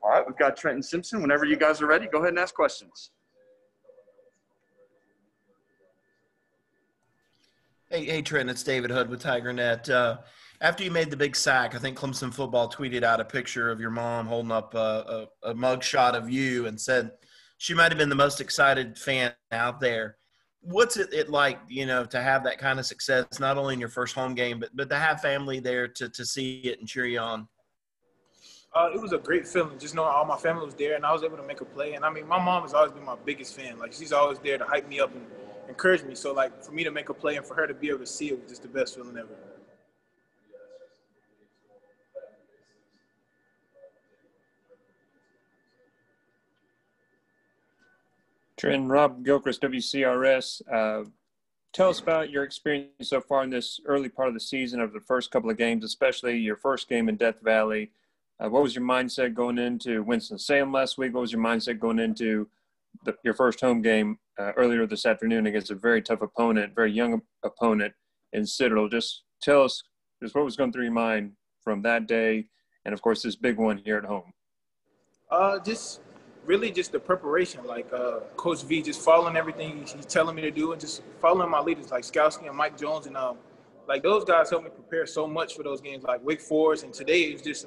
All right, we've got Trenton Simpson. Whenever you guys are ready, go ahead and ask questions. Hey, Trenton, it's David Hood with TigerNet. After you made the big sack, I think Clemson Football tweeted out a picture of your mom holding up a mug shot of you and said she might have been the most excited fan out there. What's it like, to have that kind of success, not only in your first home game, but to have family there to see it and cheer you on? It was a great feeling, just knowing all my family was there and I was able to make a play. And, my mom has always been my biggest fan. Like, she's always there to hype me up and encourage me. So, for me to make a play and for her to be able to see it was just the best feeling ever. Trenton, Rob Gilchrist, WCRS. Tell us about your experience so far in this early part of the season of the first couple of games, especially your first game in Death Valley. What was your mindset going into Winston-Salem last week? What was your mindset going into your first home game earlier this afternoon against a very tough opponent, very young opponent in Citadel? Just tell us just what was going through your mind from that day and, of course, this big one here at home. Just the preparation, Coach V just following everything he's telling me to do and just following my leaders like Skowski and Mike Jones. And, those guys helped me prepare so much for those games like Wake Forest. And today it was just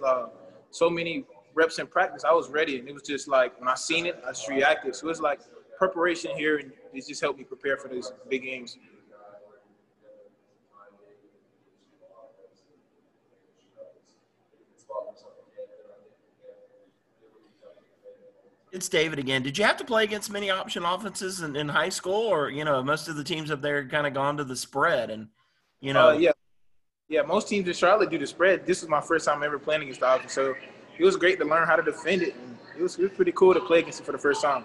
so many reps in practice. I was ready, and it was just when I seen it, I just reacted. So it's preparation here, and it just helped me prepare for these big games. It's David again. Did you have to play against many option offenses in high school, or most of the teams up there kind of gone to the spread? And yeah, most teams in Charlotte do the spread. This was my first time ever playing against the option, so it was great to learn how to defend it. And it was pretty cool to play against it for the first time.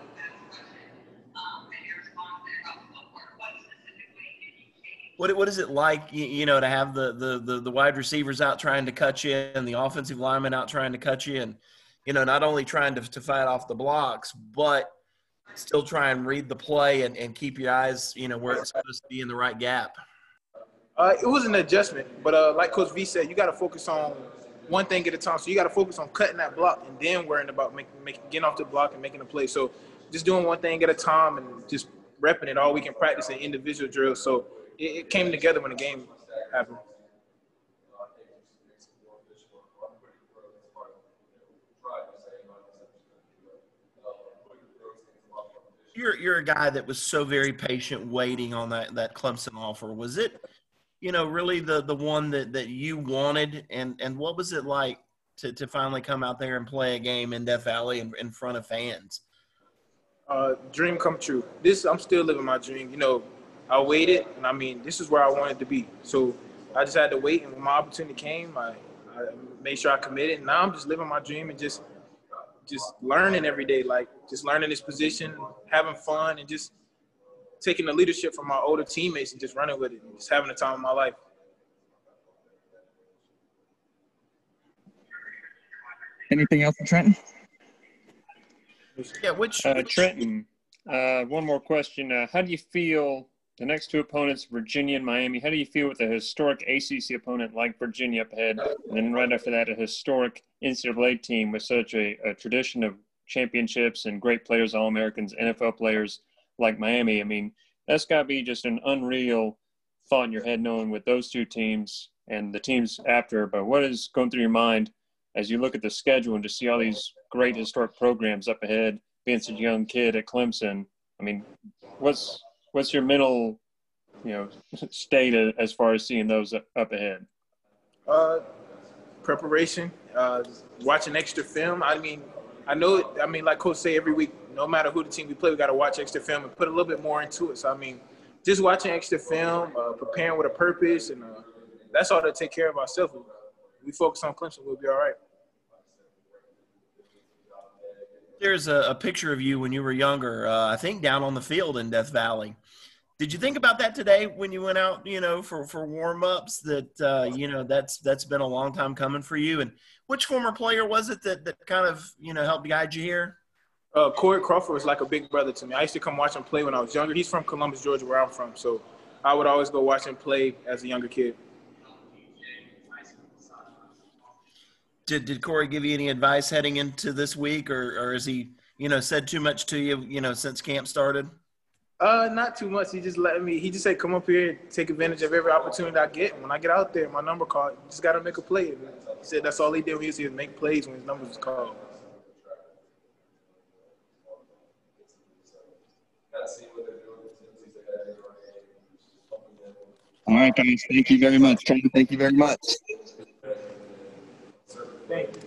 What is it like, to have the wide receivers out trying to cut you and the offensive linemen out trying to cut you, and not only trying to fight off the blocks, but still try and read the play and keep your eyes, where it's supposed to be in the right gap? It was an adjustment, but like Coach V said, you got to focus on one thing at a time. So you got to focus on cutting that block and then worrying about getting off the block and making a play. So just doing one thing at a time and just repping it all week in practice and individual drills. So it came together when the game happened. You're a guy that was so very patient waiting on that Clemson offer. Was it, really the one that you wanted? And what was it like to finally come out there and play a game in Death Valley in front of fans? Dream come true. I'm still living my dream. I waited, and this is where I wanted to be. So I just had to wait, and when my opportunity came, I made sure I committed. And now I'm just living my dream and just learning every day, just learning this position, having fun, and just taking the leadership from my older teammates and just running with it, and just having the time of my life. Anything else for Trenton? Yeah, Trenton, one more question. How do you feel the next two opponents, Virginia and Miami, how do you feel with a historic ACC opponent like Virginia up ahead, and then right after that a historic NCAA team with such a tradition of championships and great players, All-Americans, NFL players like Miami? That's got to be just an unreal thought in your head, knowing with those two teams and the teams after. But what is going through your mind as you look at the schedule and to see all these great historic programs up ahead, being such a young kid at Clemson? What's your mental, state as far as seeing those up ahead? Preparation, watching extra film. I know it. Like Coach say, every week, no matter who the team we play, we got to watch extra film and put a little bit more into it. So, just watching extra film, preparing with a purpose, and that's all to take care of ourselves. We focus on Clemson, we'll be all right. There's a picture of you when you were younger, I think down on the field in Death Valley. Did you think about that today when you went out, for warm-ups, that, that's been a long time coming for you? And which former player was it that kind of, helped guide you here? Corey Crawford was like a big brother to me. I used to come watch him play when I was younger. He's from Columbus, Georgia, where I'm from. So I would always go watch him play as a younger kid. Did Corey give you any advice heading into this week, or has he, said too much to you, since camp started? Not too much. He just said, come up here and take advantage of every opportunity I get. And when I get out there, my number called, you just got to make a play. He said that's all he did when he was here, make plays when his number was called. All right, guys. Thank you very much. Trenton, thank you very much. Thank you.